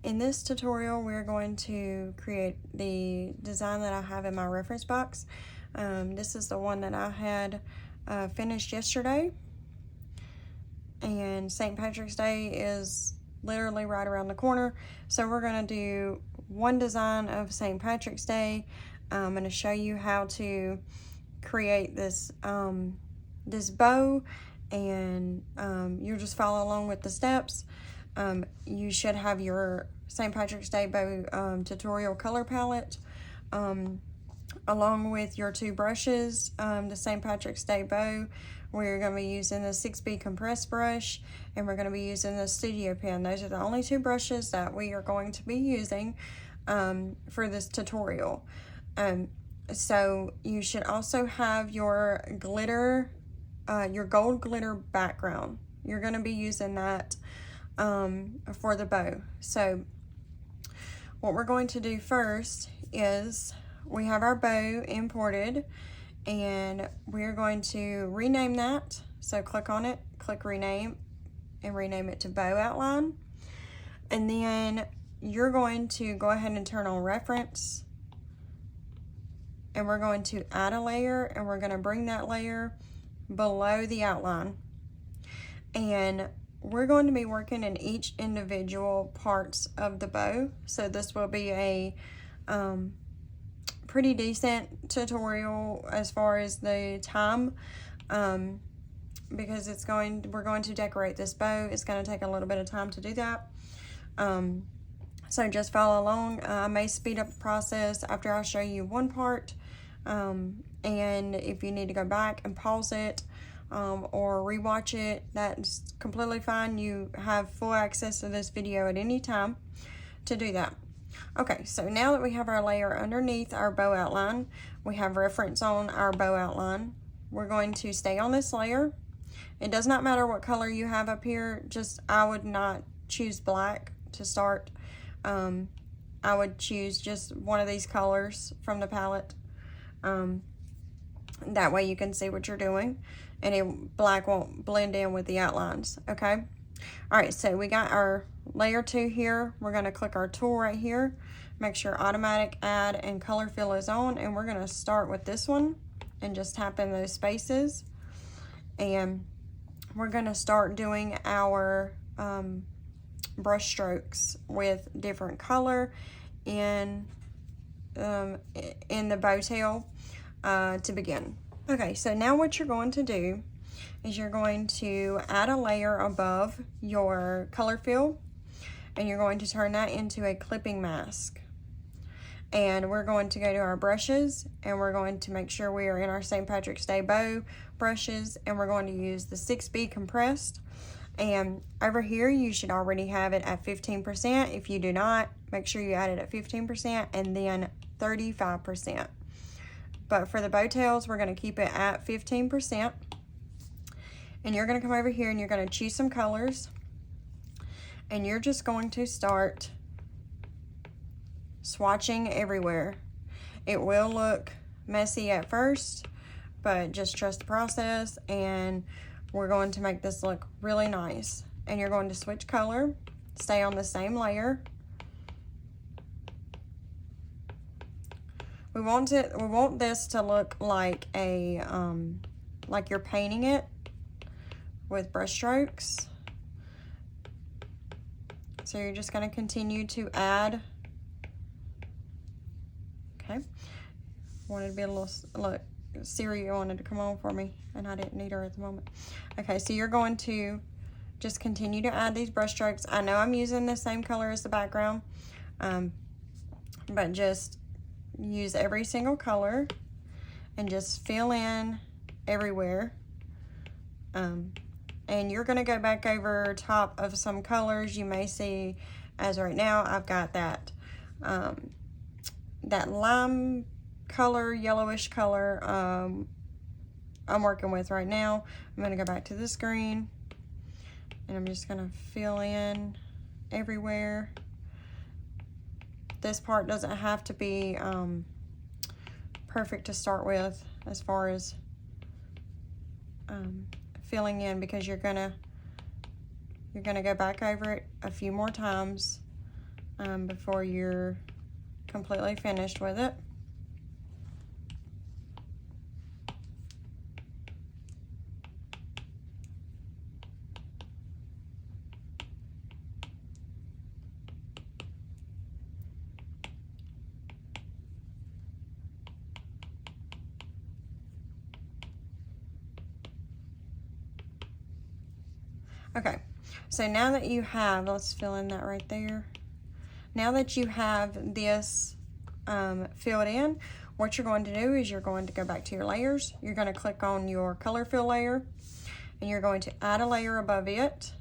In this tutorial, we're going to create the design that I have in my reference box. This is the one that I had finished yesterday, and St. Patrick's Day is literally right around the corner. So we're going to do one design of St. Patrick's Day. I'm going to show you how to create this this bow, and you'll just follow along with the steps. You should have your St. Patrick's Day bow tutorial color palette along with your two brushes. The St. Patrick's Day bow, we're going to be using the 6B compressed brush, and we're going to be using the Studio Pen. Those are the only two brushes that we are going to be using for this tutorial. So you should also have your glitter, your gold glitter background. You're going to be using that for the bow. So what we're going to do first is we have our bow imported, and we're going to rename that. So click on it, click rename, and rename it to bow outline. And then you're going to go ahead and turn on reference, and we're going to add a layer, and we're going to bring that layer below the outline. And we're going to be working in each individual parts of the bow. So this will be a pretty decent tutorial as far as the time, because we're going to decorate this bow. It's going to take a little bit of time to do that. So just follow along. I may speed up the process after I show you one part, and if you need to go back and pause it or rewatch it, that's completely fine. You have full access to this video at any time to do that. Okay, so now that we have our layer underneath our bow outline, we have reference on our bow outline. We're going to stay on this layer. It does not matter what color you have up here. I would not choose black to start. I would choose just one of these colors from the palette. That way you can see what you're doing, and black won't blend in with the outlines. Okay. All right, so we got our layer 2 here. We're going to click our tool right here, make sure automatic add and color fill is on, and we're going to start with this one and just tap in those spaces, and we're going to start doing our brush strokes with different color in the bow tail to begin. Okay, so now what you're going to do is you're going to add a layer above your color fill, and you're going to turn that into a clipping mask. And we're going to go to our brushes, and we're going to make sure we are in our St. Patrick's Day bow brushes, and we're going to use the 6B compressed. And over here, you should already have it at 15%. If you do not, make sure you add it at 15% and then 35%. But for the bow tails, we're going to keep it at 15%. And you're going to come over here and you're going to choose some colors, and you're just going to start swatching everywhere. It will look messy at first, but just trust the process, and we're going to make this look really nice. And you're going to switch color, stay on the same layer. We want this to look like a like you're painting it with brush strokes. So you're just going to continue to add. Okay. Wanted to be a little, look, Siri wanted to come on for me, and I didn't need her at the moment. Okay, so you're going to just continue to add these brush strokes. I know I'm using the same color as the background, but just use every single color and just fill in everywhere. And you're going to go back over top of some colors. You may see, as right now, I've got that that lime color, yellowish color I'm working with right now. I'm going to go back to this green, and I'm just going to fill in everywhere. This part doesn't have to be perfect to start with as far as filling in, because you're gonna go back over it a few more times before you're completely finished with it. Okay, so now that you have, let's fill in that right there. Now that you have this filled in, what you're going to do is you're going to go back to your layers. You're going to click on your color fill layer, and you're going to add a layer above it,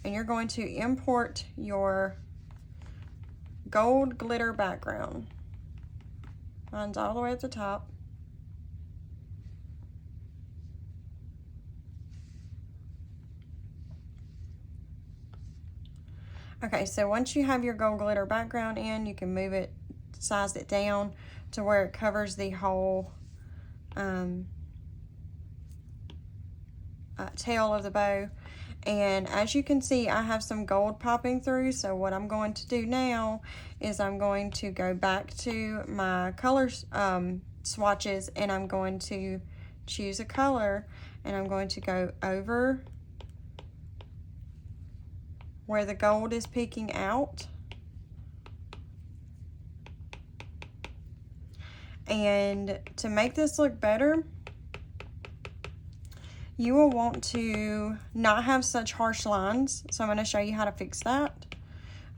and you're going to import your gold glitter background. Mine's all the way at the top. Okay, so once you have your gold glitter background in, you can move it, size it down to where it covers the whole tail of the bow. And as you can see, I have some gold popping through, so what I'm going to do now is I'm going to go back to my color swatches, and I'm going to choose a color, and I'm going to go over where the gold is peeking out. And to make this look better, you will want to not have such harsh lines. So I'm going to show you how to fix that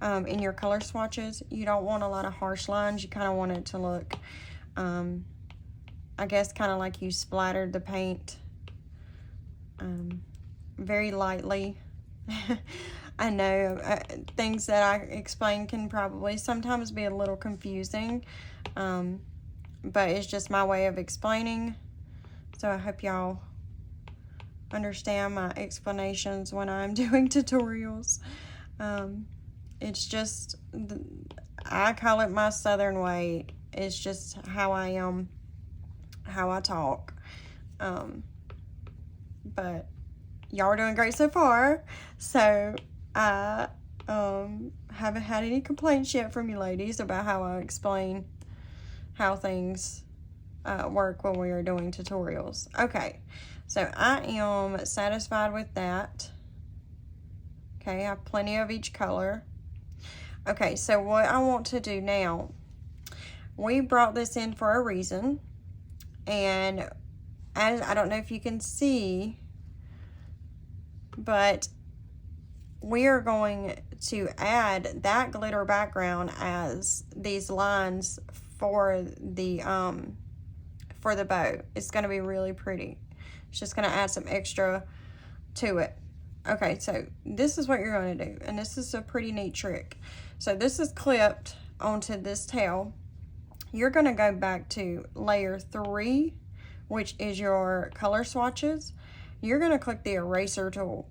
in your color swatches. You don't want a lot of harsh lines. You kind of want it to look, I guess, kind of like you splattered the paint very lightly. I know things that I explain can probably sometimes be a little confusing, but it's just my way of explaining. So I hope y'all understand my explanations when I'm doing tutorials. It's just, I call it my Southern way. It's just how I am, how I talk. But y'all are doing great so far. So I haven't had any complaints yet from you ladies about how I explain how things work when we are doing tutorials. Okay, so I am satisfied with that. Okay, I have plenty of each color. Okay, so what I want to do now, we brought this in for a reason, and as I don't know if you can see, but we are going to add that glitter background as these lines for the bow. It's going to be really pretty. It's just going to add some extra to it. Okay, so this is what you're going to do, and this is a pretty neat trick. So this is clipped onto this tail. You're going to go back to layer 3, which is your color swatches. You're going to click the eraser tool.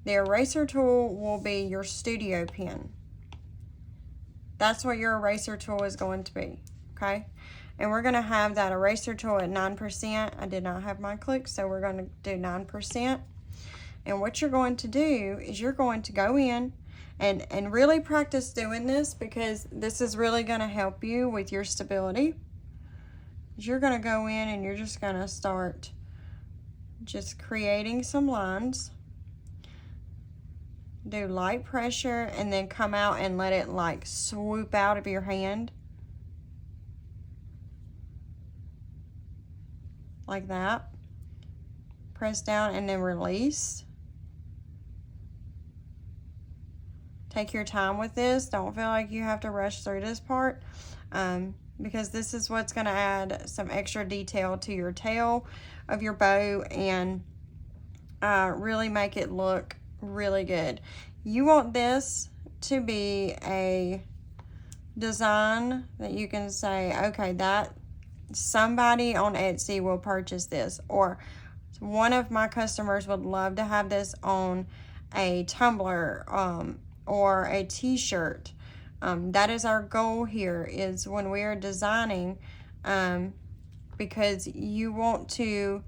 The eraser tool will be your studio pen. That's what your eraser tool is going to be, okay? And we're going to have that eraser tool at 9%. I did not have mine clicked, so we're going to do 9%. And what you're going to do is you're going to go in and really practice doing this, because this is really going to help you with your stability. You're going to go in and you're just going to start just creating some lines. Do light pressure and then come out and let it like swoop out of your hand. Like that. Press down and then release. Take your time with this. Don't feel like you have to rush through this part, because this is what's going to add some extra detail to your tail of your bow and really make it look really good. You want this to be a design that you can say, okay, that somebody on Etsy will purchase this, or one of my customers would love to have this on a tumbler or a t-shirt. That is our goal here, is when we are designing, because you want to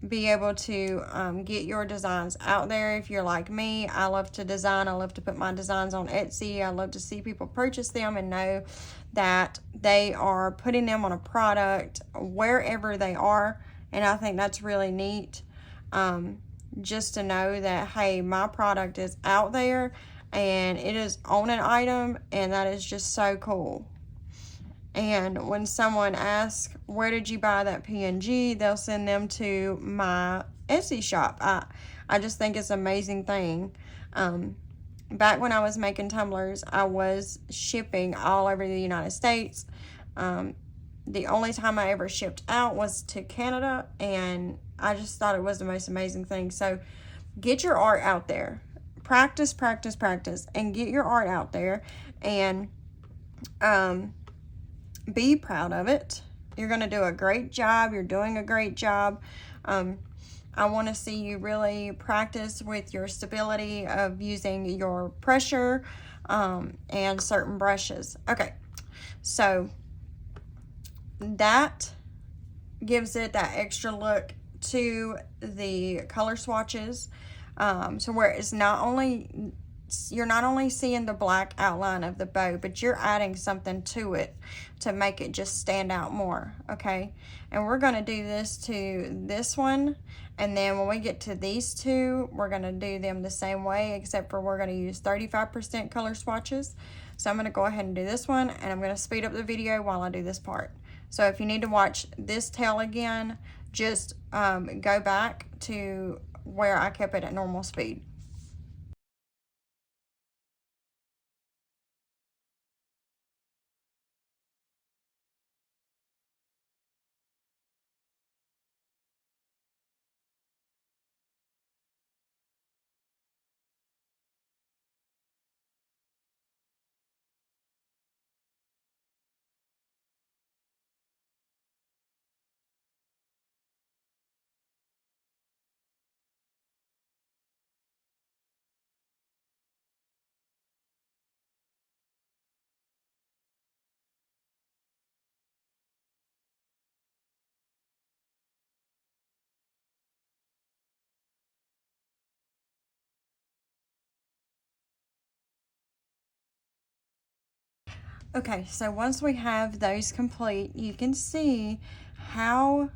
be able to get your designs out there. If you're like me, I love to design. I love to put my designs on Etsy. I love to see people purchase them and know that they are putting them on a product wherever they are. And I think that's really neat, just to know that, hey, my product is out there and it is on an item, and that is just so cool. And when someone asks, where did you buy that PNG, they'll send them to my Etsy shop. I just think it's an amazing thing. Back when I was making tumblers, I was shipping all over the United States. The only time I ever shipped out was to Canada, and I just thought it was the most amazing thing. So get your art out there. Practice, practice, practice, and get your art out there, and be proud of it. You're going to do a great job. You're doing a great job. I want to see you really practice with your stability of using your pressure and certain brushes. Okay, so that gives it that extra look to the color swatches. So where it's you're not only seeing the black outline of the bow, but you're adding something to it to make it just stand out more, okay? And we're going to do this to this one, and then when we get to these two, we're going to do them the same way, except for we're going to use 35% color swatches. So I'm going to go ahead and do this one, and I'm going to speed up the video while I do this part. So if you need to watch this tail again, just go back to where I kept it at normal speed. Okay, so once we have those complete, you can see how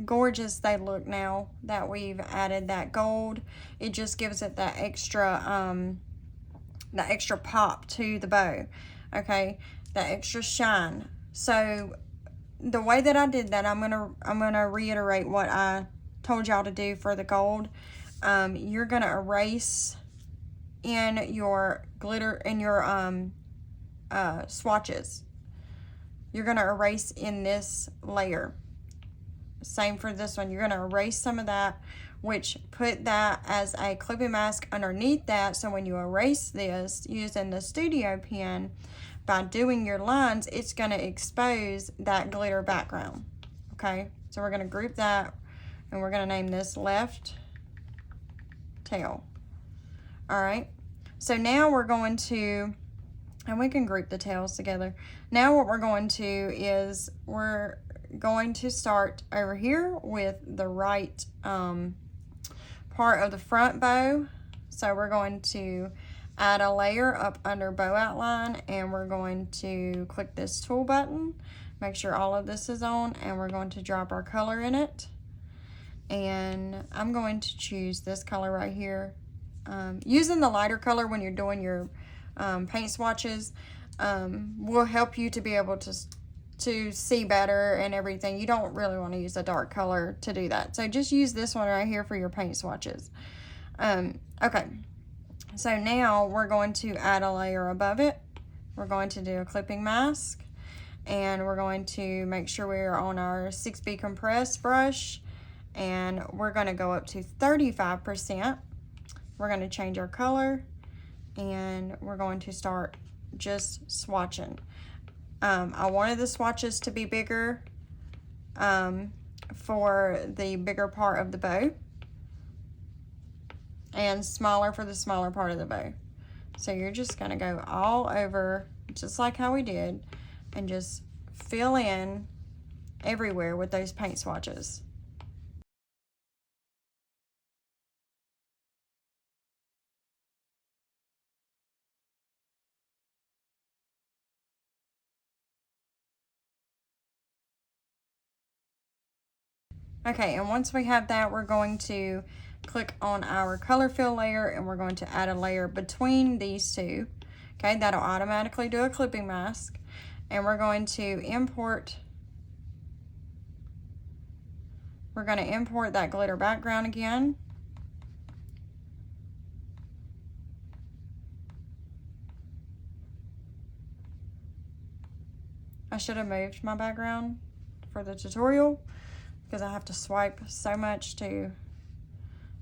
gorgeous they look now that we've added that gold. It just gives it that extra pop to the bow, okay, that extra shine. So the way that I did that, I'm gonna reiterate what I told y'all to do for the gold. You're gonna erase in your glitter, in your swatches. You're going to erase in this layer. Same for this one. You're going to erase some of that, which put that as a clipping mask underneath that, so when you erase this using the studio pen, by doing your lines, it's going to expose that glitter background. Okay, so we're going to group that, and we're going to name this left tail. All right, so now we're going to, and we can group the tails together. Now what we're going to is we're going to start over here with the right part of the front bow. So we're going to add a layer up under bow outline, and we're going to click this tool button, make sure all of this is on, and we're going to drop our color in it. And I'm going to choose this color right here. Using the lighter color when you're doing your paint swatches will help you to be able to see better and everything. You don't really want to use a dark color to do that, so just use this one right here for your paint swatches. Okay, so now we're going to add a layer above it. We're going to do a clipping mask, and we're going to make sure we're on our 6B compressed brush, and we're going to go up to 35%. We're going to change our color, and we're going to start just swatching. I wanted the swatches to be bigger for the bigger part of the bow, and smaller for the smaller part of the bow. So you're just going to go all over, just like how we did, and just fill in everywhere with those paint swatches. Okay, and once we have that, we're going to click on our color fill layer and we're going to add a layer between these two. Okay, that'll automatically do a clipping mask. And we're going to import that glitter background again. I should have moved my background for the tutorial because I have to swipe so much to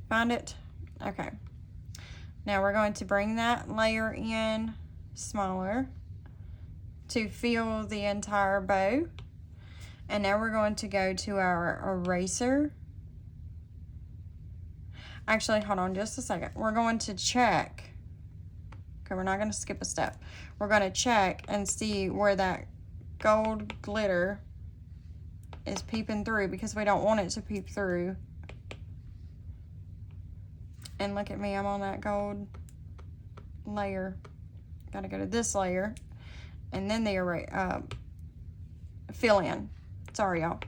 find it. Okay, now we're going to bring that layer in smaller to fill the entire bow. And now we're going to go to our eraser. Actually, hold on just a second. We're going to check. Okay, we're not going to skip a step. We're going to check and see where that gold glitter is peeping through, because we don't want it to peep through. And look at me, I'm on that gold layer. Gotta go to this layer and then the fill in. Sorry, y'all.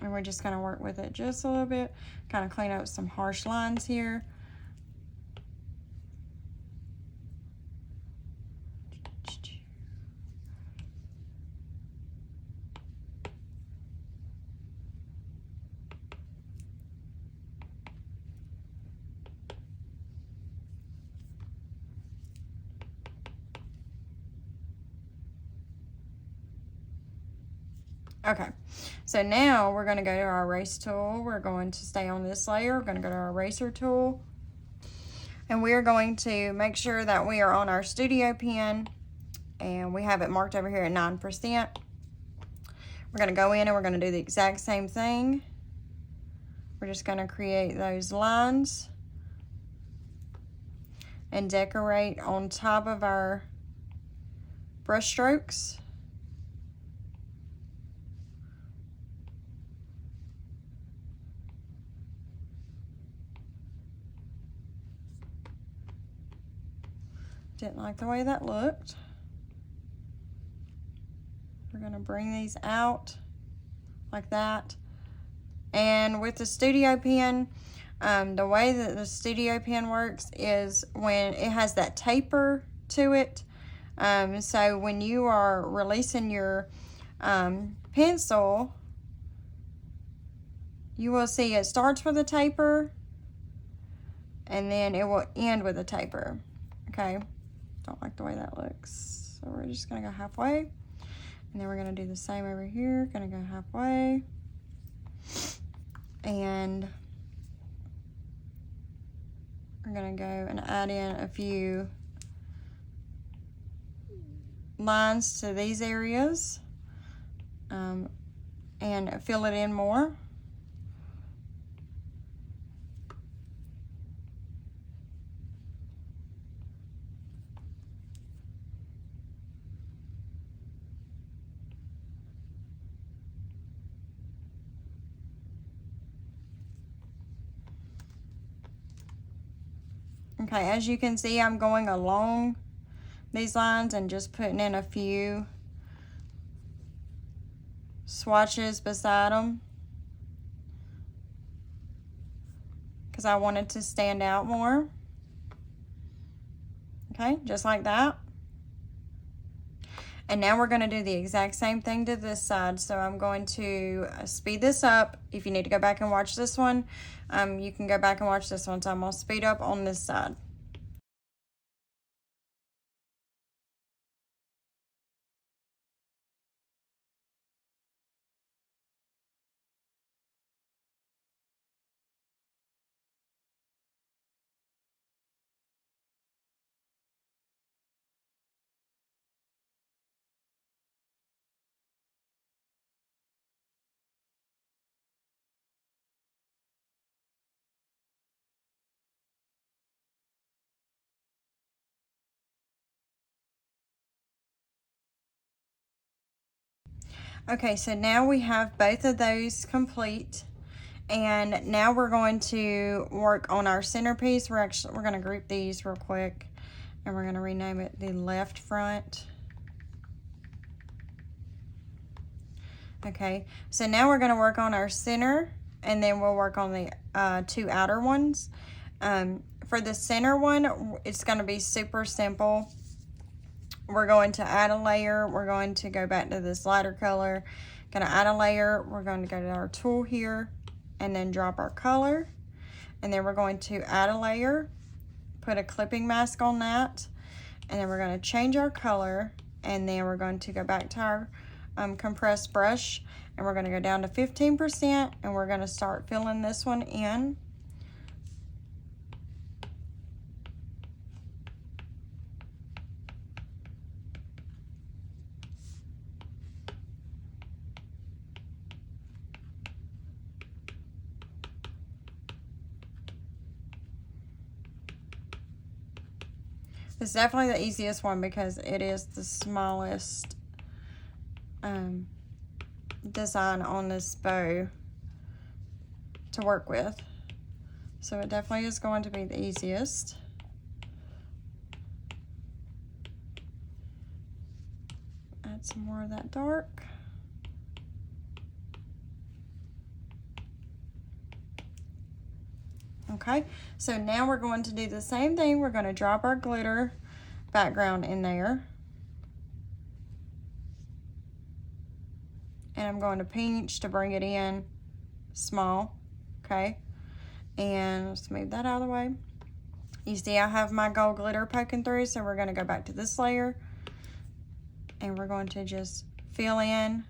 And we're just gonna work with it just a little bit, kind of clean up some harsh lines here. Okay, so now we're going to go to our erase tool. We're going to stay on this layer. We're going to go to our eraser tool. And we are going to make sure that we are on our studio pen. And we have it marked over here at 9%. We're going to go in and we're going to do the exact same thing. We're just going to create those lines and decorate on top of our brush strokes. Didn't like the way that looked. We're gonna bring these out like that. And with the studio pen, the way that the studio pen works is when it has that taper to it. So when you are releasing your pencil, you will see it starts with a taper and then it will end with a taper. Okay. Don't like the way that looks, so we're just gonna go halfway, and then we're gonna do the same over here. Gonna go halfway, and we're gonna go and add in a few lines to these areas and fill it in more. Okay, as you can see, I'm going along these lines and just putting in a few swatches beside them because I wanted to stand out more. Okay, just like that. And now we're going to do the exact same thing to this side. So I'm going to speed this up. If you need to go back and watch this one, you can go back and watch this one. So I'm going to speed up on this side. Okay, so now we have both of those complete, and now we're going to work on our centerpiece. We're going to group these real quick, And we're going to rename it the left front. Okay, so now we're going to work on our center, and then we'll work on the 2 outer ones. For the center one, it's going to be super simple. We're going to add a layer. We're going to go back to this lighter color. Going to add a layer. We're going to go to our tool here and then drop our color. And then we're going to add a layer, put a clipping mask on that, and then we're going to change our color, and then we're going to go back to our compressed brush, and we're going to go down to 15%, and we're going to start filling this one in. It's definitely the easiest one because it is the smallest design on this bow to work with. So it definitely is going to be the easiest. Add some more of that dark. Okay, so now we're going to do the same thing. We're going to drop our glitter background in there. And I'm going to pinch to bring it in small, okay? And let's move that out of the way. You see I have my gold glitter poking through, so we're going to go back to this layer. And we're going to just fill in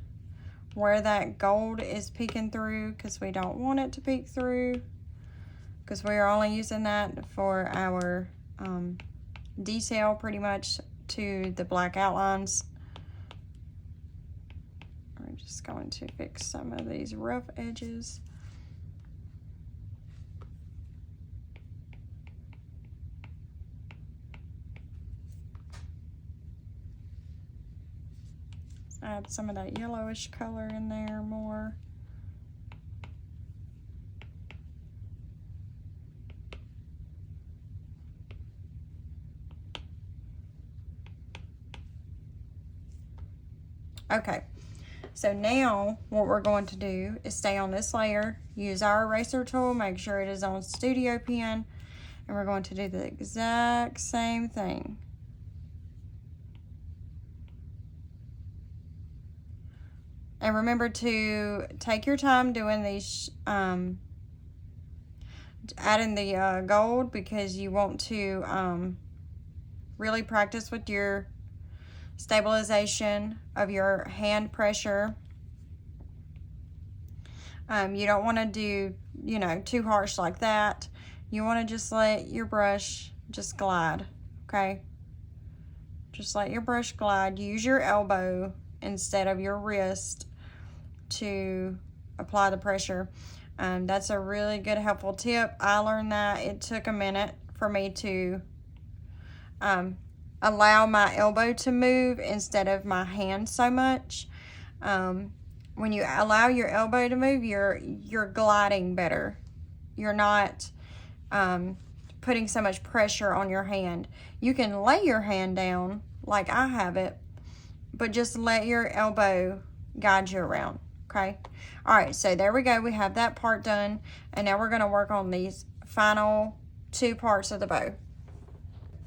where that gold is peeking through, because we don't want it to peek through, because we are only using that for our detail pretty much to the black outlines. We're just going to fix some of these rough edges. Add some of that yellowish color in there more. Okay, so now what we're going to do is stay on this layer, use our eraser tool, make sure it is on Studio Pen, and we're going to do the exact same thing. And remember to take your time doing these, adding the gold, because you want to really practice with your stabilization of your hand pressure. You don't want to do, you know, too harsh like that. You want to just let your brush just glide, okay? Just let your brush glide. Use your elbow instead of your wrist to apply the pressure. That's a really good, helpful tip. I learned that. It took a minute for me to allow my elbow to move instead of my hand so much. When you allow your elbow to move, you're gliding better. You're not putting so much pressure on your hand. You can lay your hand down like I have it, but just let your elbow guide you around, okay? All right, so there we go. We have that part done, and now we're going to work on these final 2 parts of the bow.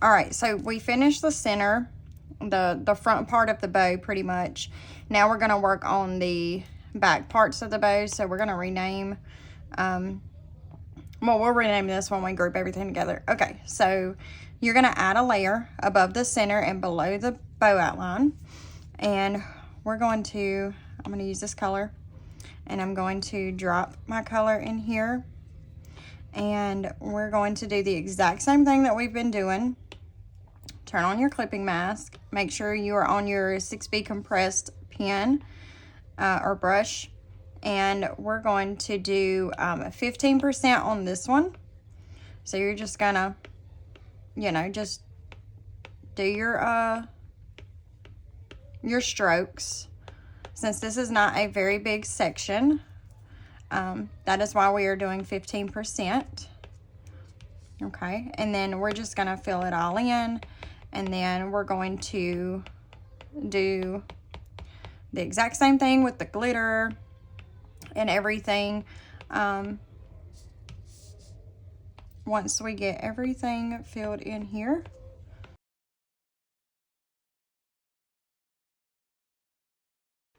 All right, so we finished the center, the front part of the bow pretty much. Now we're going to work on the back parts of the bow. So we're going to rename, well, we'll rename this when we group everything together. Okay, so you're going to add a layer above the center and below the bow outline. And we're going to, I'm going to use this color, and I'm going to drop my color in here. And we're going to do the exact same thing that we've been doing. Turn on your clipping mask. Make sure you are on your 6B compressed pen or brush. And we're going to do 15% on this one. So you're just gonna, you know, just do your strokes. Since this is not a very big section, that is why we are doing 15%. Okay, and then we're just gonna fill it all in. And then we're going to do the exact same thing with the glitter and everything. Once we get everything filled in here.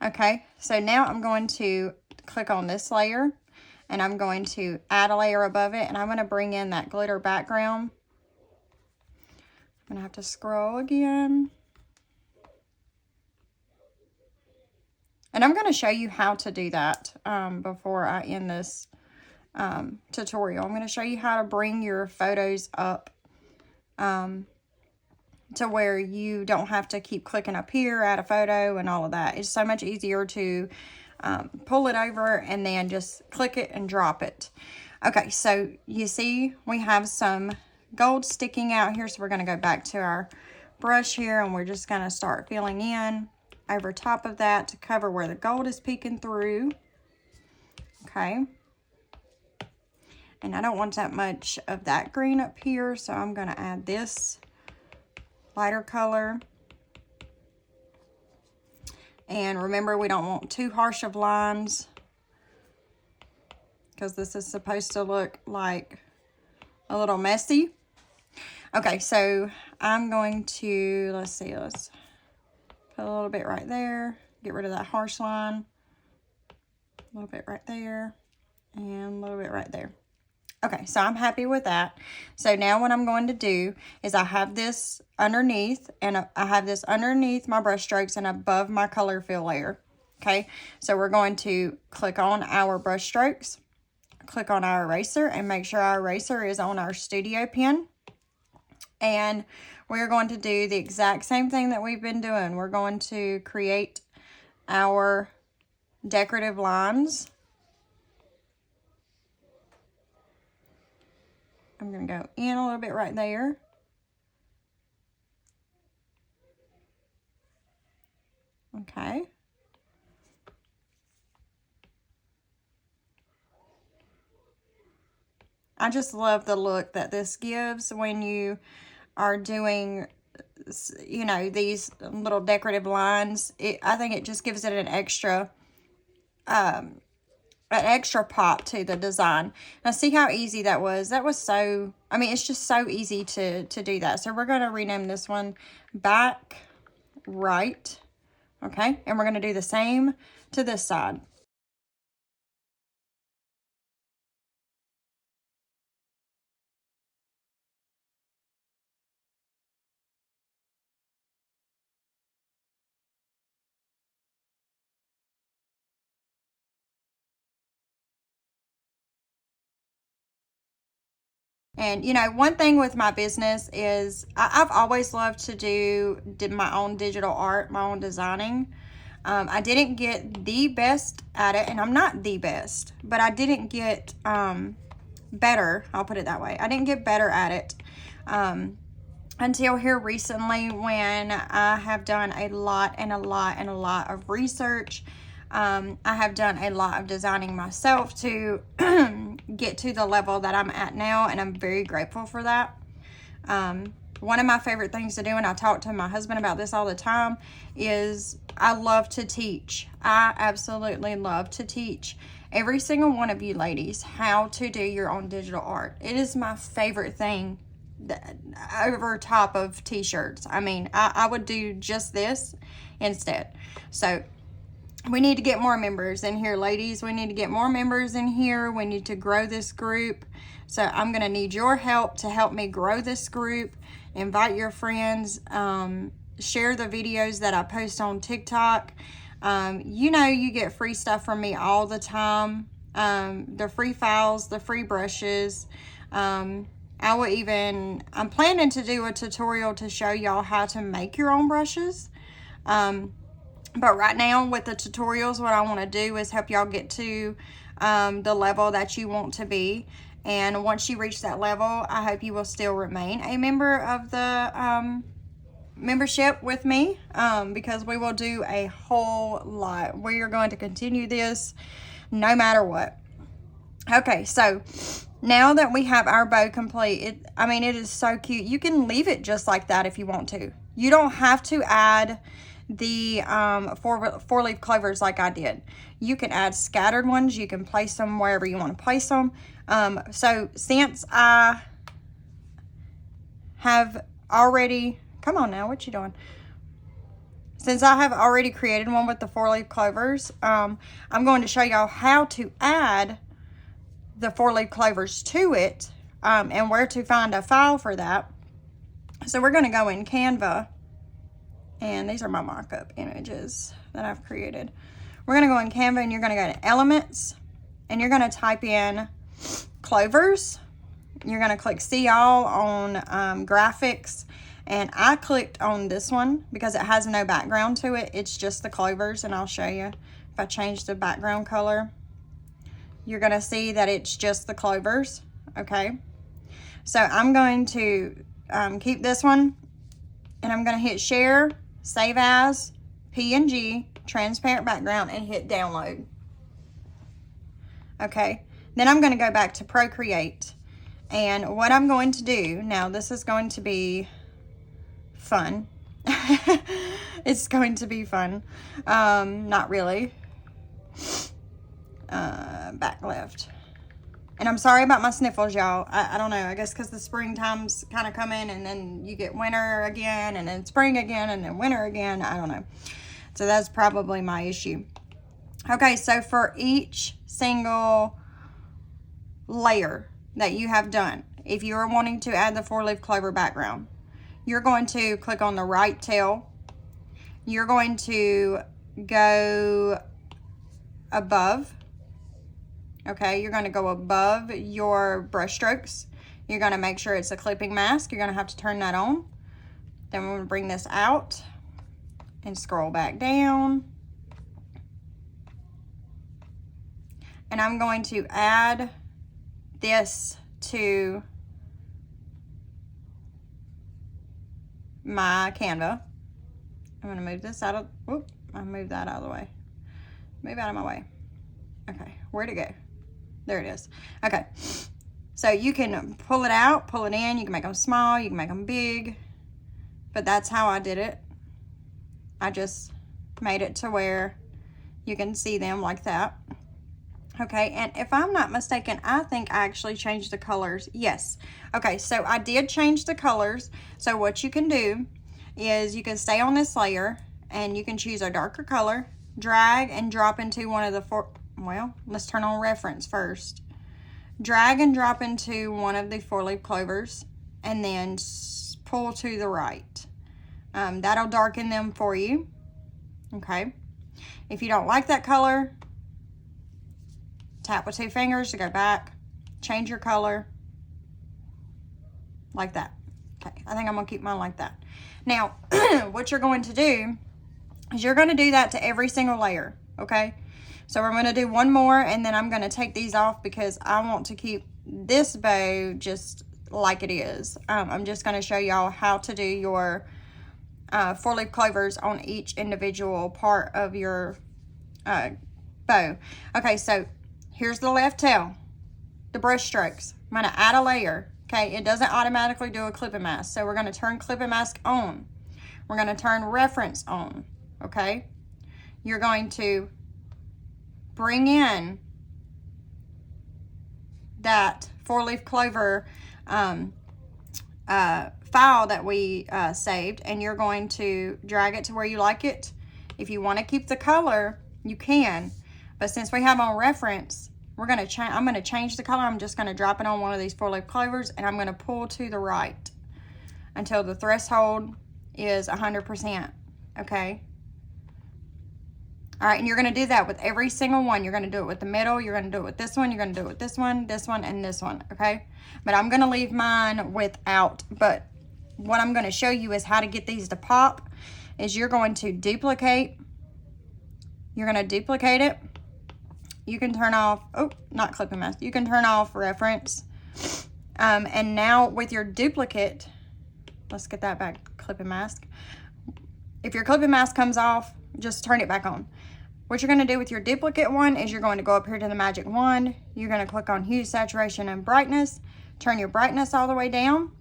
Okay, so now I'm going to click on this layer and I'm going to add a layer above it, and I'm going to bring in that glitter background. I'm going to have to scroll again. And I'm going to show you how to do that before I end this tutorial. I'm going to show you how to bring your photos up to where you don't have to keep clicking up here, add a photo and all of that. It's so much easier to pull it over and then just click it and drop it. Okay, so you see we have some gold sticking out here, so we're going to go back to our brush here and we're just going to start filling in over top of that to cover where the gold is peeking through. Okay. And I don't want that much of that green up here, so I'm going to add this lighter color. And remember, we don't want too harsh of lines because this is supposed to look like a little messy. Okay, so I'm going to, let's put a little bit right there, get rid of that harsh line, a little bit right there, and a little bit right there. Okay, so I'm happy with that. So now what I'm going to do is I have this underneath, and I have this underneath my brush strokes and above my color fill layer. Okay, so we're going to click on our brush strokes, click on our eraser, and make sure our eraser is on our studio pen. And we're going to do the exact same thing that we've been doing. We're going to create our decorative lines. I'm going to go in a little bit right there. Okay. I just love the look that this gives when you are doing, you know, these little decorative lines. I think it just gives it an extra pop to the design. Now see how easy that was. That was so, I mean, it's just so easy to do that. So we're going to rename this one Back Right. Okay, and we're going to do the same to this side. And, you know, one thing with my business is I've always loved to do my own digital art, my own designing. I didn't get the best at it, and I'm not the best, but I didn't get better. I'll put it that way. I didn't get better at it until here recently, when I have done a lot of research. I have done a lot of designing myself to get to the level that I'm at now, and I'm very grateful for that. One of my favorite things to do, and I talk to my husband about this all the time, is I love to teach. I absolutely love to teach every single one of you ladies how to do your own digital art. It is my favorite thing over top of t-shirts. I mean, I would do just this instead. So we need to get more members in here, ladies. We need to get more members in here. We need to grow this group. So I'm going to need your help to help me grow this group. Invite your friends. Share the videos that I post on TikTok. You know, you get free stuff from me all the time. The free files, the free brushes. I'm planning to do a tutorial to show y'all how to make your own brushes. But right now with the tutorials, what I want to do is help y'all get to the level that you want to be. And once you reach that level, I hope you will still remain a member of the membership with me, because we will do a whole lot. We are going to continue this no matter what. Okay, so now that we have our bow complete, it is so cute. You can leave it just like that if you want to. You don't have to add the four-leaf clovers like I did. You can add scattered ones. You can place them wherever you want to place them. So since I have already, come on now, what you doing? Since I have already created one with the four-leaf clovers, I'm going to show y'all how to add the four-leaf clovers to it, and where to find a file for that. So we're going to go in Canva, and these are my mock-up images that I've created. We're going to go in Canva, and you're going to go to Elements, and you're going to type in clovers. You're going to click See All on Graphics, and I clicked on this one because it has no background to it. It's just the clovers, and I'll show you if I change the background color. You're going to see that it's just the clovers, okay? So I'm going to keep this one, and I'm going to hit Share, Save As, PNG, Transparent Background, and hit Download. Okay, then I'm going to go back to Procreate, and what I'm going to do, now this is going to be fun. It's going to be fun. Not really. Back left. And I'm sorry about my sniffles, y'all. I don't know. I guess because the springtime's kind of coming, and then you get winter again, and then spring again, and then winter again. I don't know. So that's probably my issue. Okay, so for each single layer that you have done, if you are wanting to add the four-leaf clover background, you're going to click on the right tail. You're going to go above. Okay, you're going to go above your brush strokes. You're going to make sure it's a clipping mask. You're going to have to turn that on. Then we're going to bring this out and scroll back down. And I'm going to add this to my Canva. I'm going to move this out of, whoop, I moved that out of the way. Move out of my way. Okay, where'd it go? There it is. Okay, so you can pull it out, pull it in. You can make them small, you can make them big, but that's how I did it. I just made it to where you can see them like that. Okay, and if I'm not mistaken, I think I actually changed the colors. Yes. Okay, so I did change the colors. So what you can do is you can stay on this layer, and you can choose a darker color, drag and drop into one of the four. Well, let's turn on reference first. Drag and drop into one of the four-leaf clovers, and then pull to the right. That'll darken them for you. Okay. If you don't like that color, tap with two fingers to go back. Change your color. Like that. Okay, I think I'm going to keep mine like that. Now, what you're going to do is you're going to do that to every single layer. Okay. So we're going to do one more, and then I'm going to take these off because I want to keep this bow just like it is. I'm just going to show y'all how to do your four-leaf clovers on each individual part of your bow. Okay, so here's the left tail, the brush strokes. I'm going to add a layer. Okay, it doesn't automatically do a clipping mask, so we're going to turn clipping mask on. We're going to turn reference on. Okay, you're going to bring in that four-leaf clover file that we saved, and you're going to drag it to where you like it. If you want to keep the color, you can, but since we have on reference, we're going to change. I'm going to change the color. I'm just going to drop it on one of these four-leaf clovers, and I'm going to pull to the right until the threshold is 100%. Okay. All right, and you're going to do that with every single one. You're going to do it with the middle. You're going to do it with this one. You're going to do it with this one, and this one, okay? But I'm going to leave mine without. But what I'm going to show you is how to get these to pop. Is you're going to duplicate. You're going to duplicate it. You can turn off, oh, not clipping mask. You can turn off reference. And now with your duplicate, let's get that back, clipping mask. If your clipping mask comes off, just turn it back on. what you're going to do with your duplicate one is you're going to go up here to the magic wand. You're going to click on hue, saturation, and brightness. Turn your brightness all the way down.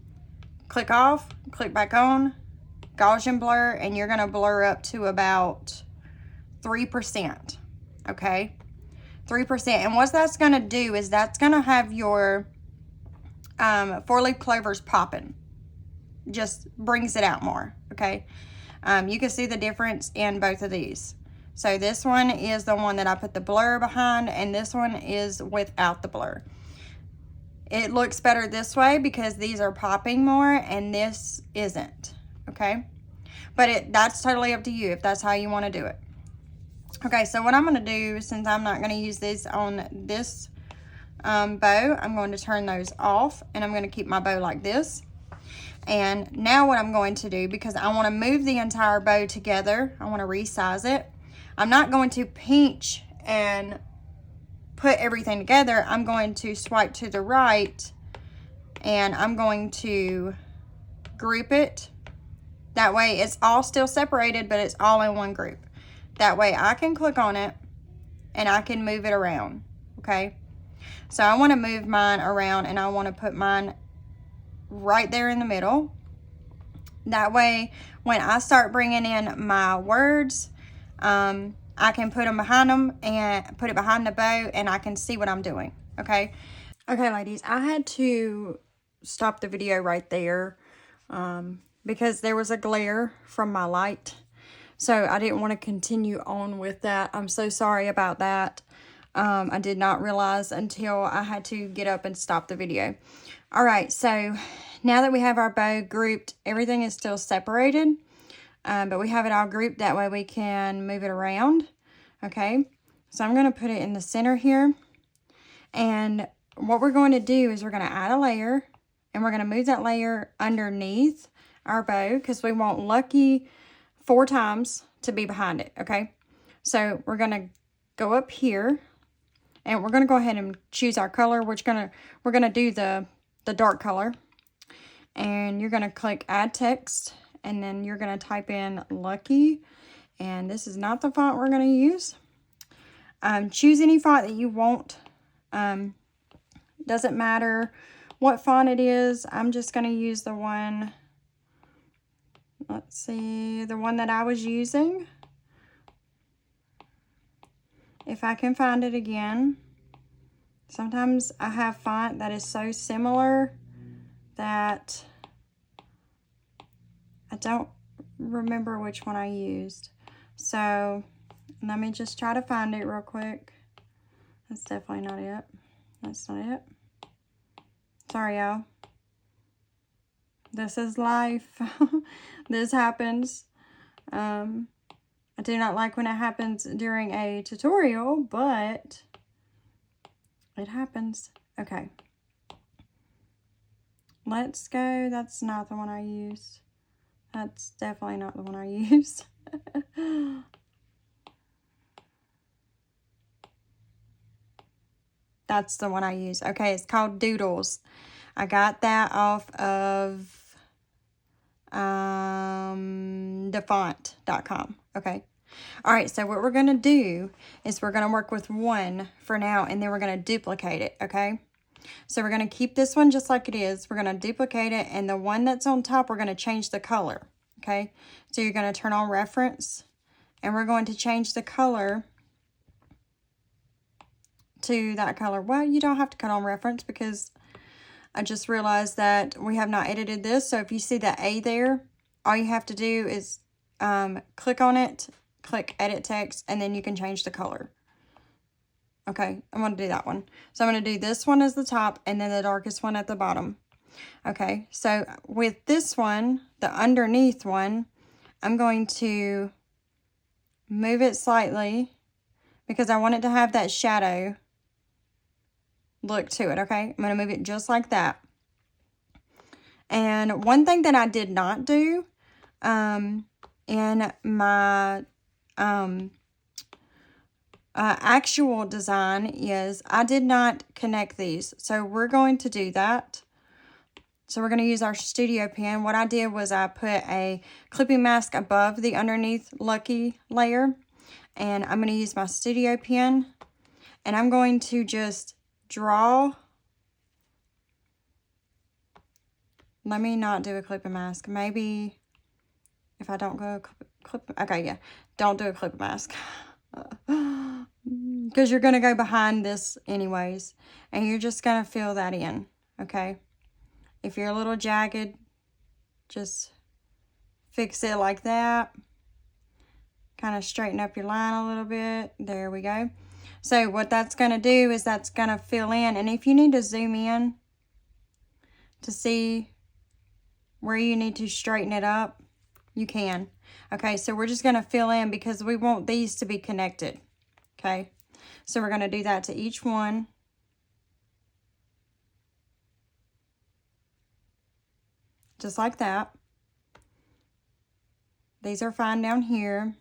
Click off, click back on, Gaussian blur, and you're going to blur up to about 3%. Okay? 3%. And what that's going to do is that's going to have your 4-leaf clovers popping. Just brings it out more. Okay? You can see the difference in both of these. So this one is the one that I put the blur behind, and this one is without the blur. It looks better this way because these are popping more and this isn't, okay? But that's totally up to you if that's how you want to do it. Okay, so what I'm going to do, since I'm not going to use this on this bow, I'm going to turn those off, and I'm going to keep my bow like this. And now what I'm going to do, because I want to move the entire bow together, I want to resize it. I'm not going to pinch and put everything together. I'm going to swipe to the right, and I'm going to group it. That way it's all still separated, but it's all in one group. That way I can click on it and I can move it around, okay? So I want to move mine around, and I want to put mine right there in the middle. That way when I start bringing in my words, I can put them behind them and put it behind the bow, and I can see what I'm doing, okay? Okay, ladies, I had to stop the video right there because there was a glare from my light. So I didn't want to continue on with that. I'm so sorry about that. I did not realize until I had to get up and stop the video. All right, so now that we have our bow grouped, everything is still separated. But we have it all grouped. That way we can move it around. Okay, so I'm going to put it in the center here. And what we're going to do is we're going to add a layer. And we're going to move that layer underneath our bow, because we want Lucky 4 times to be behind it. Okay, so we're going to go up here. And we're going to go ahead and choose our color. We're going to do the dark color. And you're going to click Add Text. And then you're going to type in Lucky. And this is not the font we're going to use. Choose any font that you want. Doesn't matter what font it is. I'm just going to use the one, let's see, the one that I was using. If I can find it again. Sometimes I have font that is so similar that I don't remember which one I used. So let me just try to find it real quick. That's definitely not it. That's not it. Sorry, y'all. This is life. This happens. I do not like when it happens during a tutorial, but it happens. Okay. Let's go. That's not the one I used. That's definitely not the one I used. That's the one I use. Okay, it's called Doodles. I got that off of dafont.com. Okay. All right, so what we're going to do is we're going to work with one for now, and then we're going to duplicate it, okay? So we're going to keep this one just like it is. We're going to duplicate it, and the one that's on top, we're going to change the color, okay? So you're going to turn on reference, and we're going to change the color to that color. Well, you don't have to cut on reference because I just realized that we have not edited this. So if you see that A there, all you have to do is click on it, click edit text, and then you can change the color. Okay, I'm going to do that one. So I'm going to do this one as the top and then the darkest one at the bottom. Okay, so with this one, the underneath one, I'm going to move it slightly because I want it to have that shadow look to it, okay? I'm going to move it just like that. And one thing that I did not do in my actual design is I did not connect these. So we're going to do that. So we're going to use our studio pen. What I did was I put a clipping mask above the underneath Lucky layer. And I'm going to use my studio pen, and I'm going to just draw. Let me not do a clipping mask. Maybe if I don't go clip, okay, yeah, don't do a clipping mask. Because you're going to go behind this anyways, and you're just going to fill that in, okay? If you're a little jagged, just fix it like that. Kind of straighten up your line a little bit. There we go. So what that's going to do is that's going to fill in. And if you need to zoom in to see where you need to straighten it up, you can. Okay, so we're just going to fill in because we want these to be connected. Okay, so we're going to do that to each one. Just like that. These are fine down here.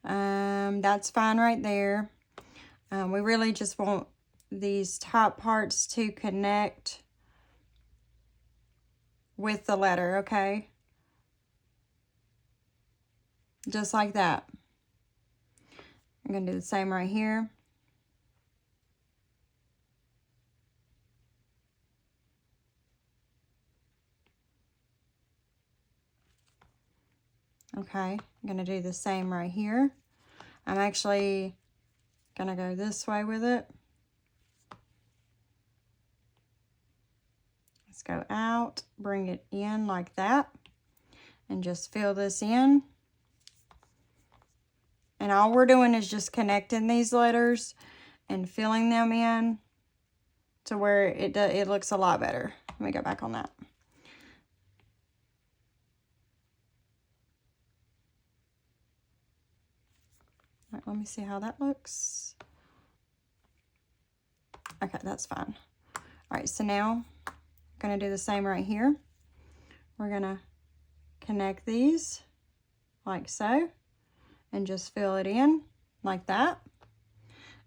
That's fine right there. We really just want these top parts to connect with the letter, okay? Just like that. I'm going to do the same right here. Okay, I'm going to do the same right here. I'm actually going to go this way with it. Let's go out, bring it in like that, and just fill this in. And all we're doing is just connecting these letters and filling them in to where it looks a lot better. Let me go back on that. All right, let me see how that looks. Okay, that's fine. All right, so now I'm going to do the same right here. We're going to connect these like so and just fill it in like that.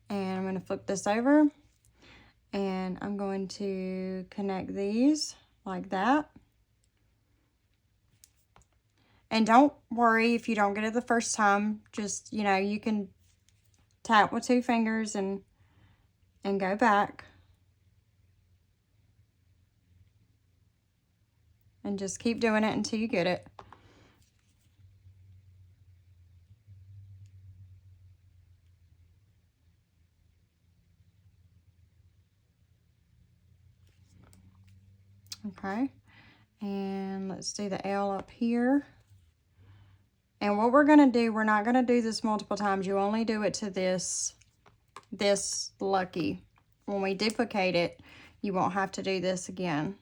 And I'm going to flip this over and I'm going to connect these like that. And don't worry if you don't get it the first time. Just, you know, you can tap with 2 fingers and go back. And just keep doing it until you get it. Okay, and let's do the L up here. And what we're going to do, we're not going to do this multiple times. You only do it to this lucky. When we duplicate it, you won't have to do this again.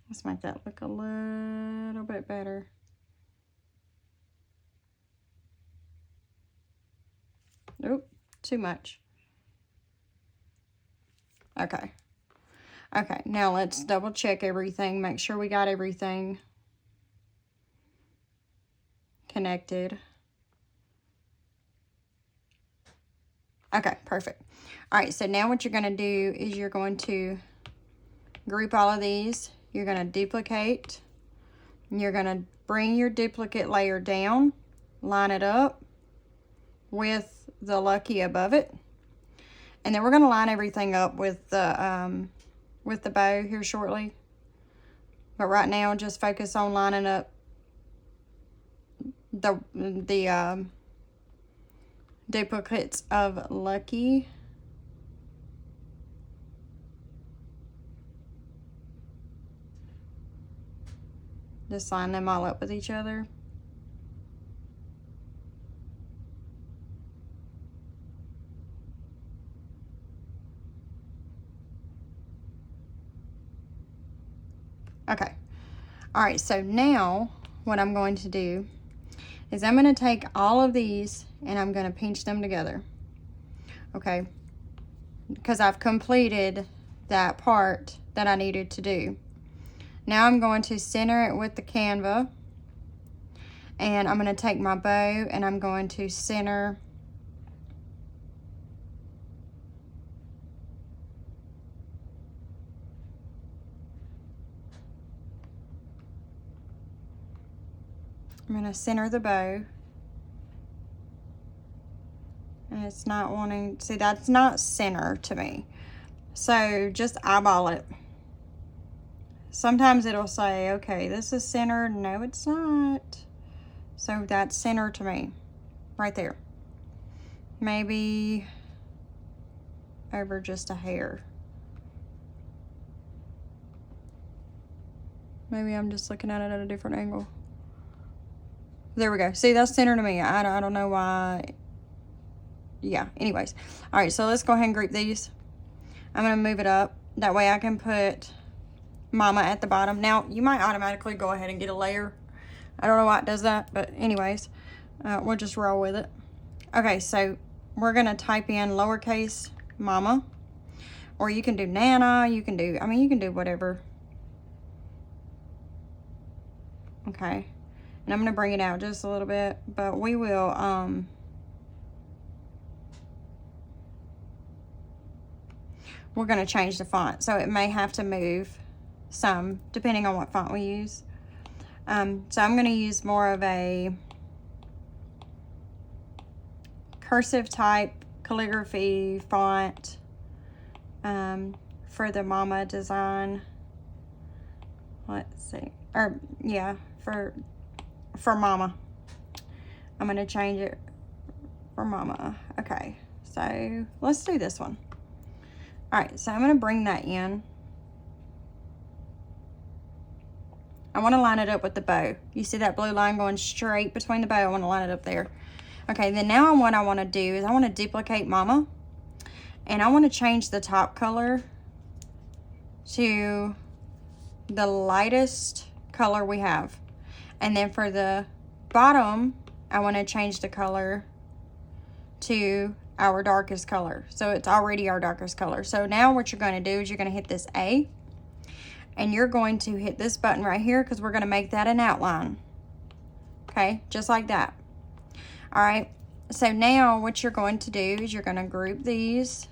Let's make that look a little bit better. Oop, too much. Okay. Okay, now let's double check everything. Make sure we got everything connected. Okay, perfect. All right, so now what you're going to do is you're going to group all of these. You're going to duplicate. You're going to bring your duplicate layer down, line it up with the lucky above it. And then we're going to line everything up with the bow here shortly. But right now, just focus on lining up the duplicates of lucky. Just line them all up with each other. Okay. All right, so now what I'm going to do is I'm going to take all of these and I'm going to pinch them together. Okay. Because I've completed that part that I needed to do. Now I'm going to center it with the Canva. And I'm going to take my bow and I'm going to center I'm going to center the bow. And it's not wanting, see, that's not center to me. So just eyeball it. Sometimes it'll say, okay, this is centered. No, it's not. So that's center to me, right there. Maybe over just a hair. Maybe I'm just looking at it at a different angle. There we go. See, that's center to me. I don't know why. Yeah, anyways. All right, so let's go ahead and group these. I'm going to move it up. That way I can put Mama at the bottom. Now, you might automatically go ahead and get a layer. I don't know why it does that, but anyways, we'll just roll with it. Okay, so we're going to type in lowercase Mama. Or you can do Nana. You can do, I mean, you can do whatever. Okay. And I'm going to bring it out just a little bit. But we will, we're going to change the font. So it may have to move some, depending on what font we use. So I'm going to use more of a cursive type calligraphy font for the Mama design. Let's see. Or, yeah, for Mama. I'm going to change it for Mama. Okay, so let's do this one. All right, so I'm going to bring that in. I want to line it up with the bow. You see that blue line going straight between the bow? I want to line it up there. Okay, then now what I want to do is I want to duplicate Mama. And I want to change the top color to the lightest color we have. And then for the bottom, I want to change the color to our darkest color. So it's already our darkest color. So now what you're going to do is you're going to hit this A. And you're going to hit this button right here because we're going to make that an outline. Okay, just like that. All right, so now what you're going to do is you're going to group these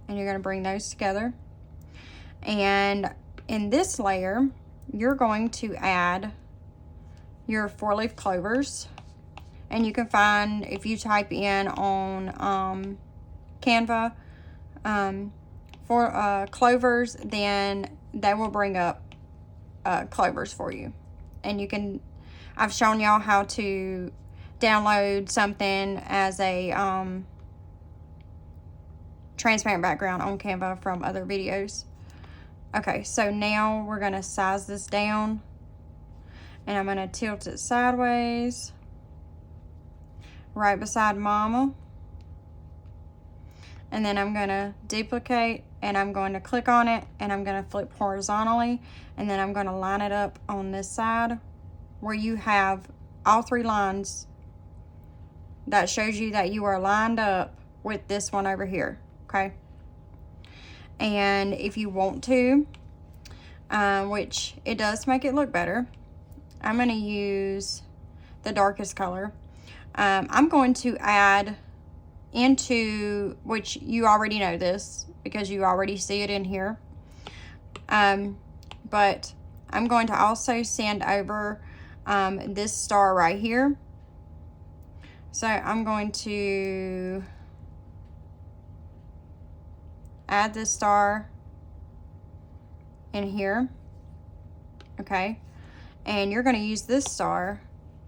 and you're going to bring those together. And in this layer, you're going to add your 4-leaf clovers. And you can find, if you type in on Canva for clovers, then they will bring up clovers for you. And you can, I've shown y'all how to download something as a transparent background on Canva from other videos. Okay, so now we're going to size this down. And I'm going to tilt it sideways. Right beside Mama. And then I'm going to duplicate and I'm going to click on it and I'm going to flip horizontally and then I'm going to line it up on this side where you have all 3 lines. That shows you that you are lined up with this one over here, okay? And if you want to, which it does make it look better, I'm going to use the darkest color. I'm going to add into, which you already know this because you already see it in here. But I'm going to also send over this star right here. So I'm going to add this star in here. Okay. And you're going to use this star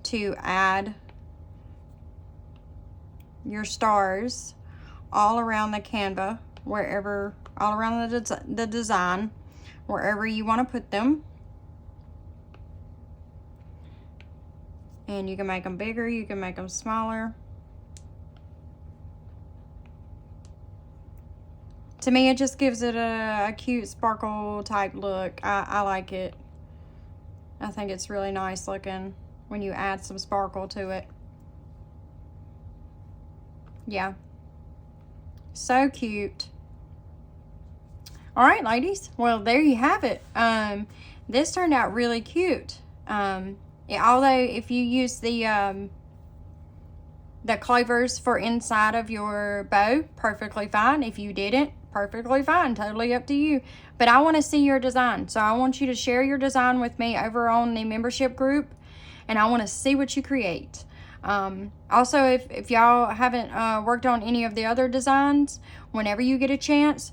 to add your stars all around the Canva, wherever, all around the design, wherever you want to put them. And you can make them bigger, you can make them smaller. To me, it just gives it a cute sparkle type look. I like it. I think it's really nice looking when you add some sparkle to it. Yeah. So cute. All right, ladies. Well, there you have it. This turned out really cute. Although if you use the clovers for inside of your bow, perfectly fine. If you didn't, perfectly fine. Totally up to you. But I want to see your design. So I want you to share your design with me over on the membership group. and I want to see what you create. Also, if y'all haven't worked on any of the other designs, whenever you get a chance,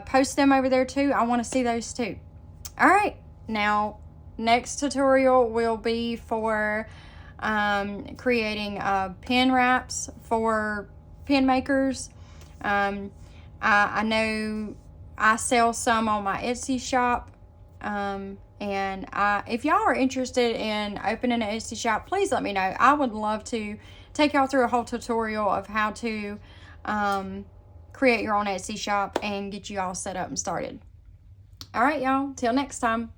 post them over there too. I want to see those too. All right, now next tutorial will be for creating pen wraps for pen makers. I know I sell some on my Etsy shop, and if y'all are interested in opening an Etsy shop, please let me know. I would love to take y'all through a whole tutorial of how to create your own Etsy shop and get you all set up and started. All right, y'all, till next time.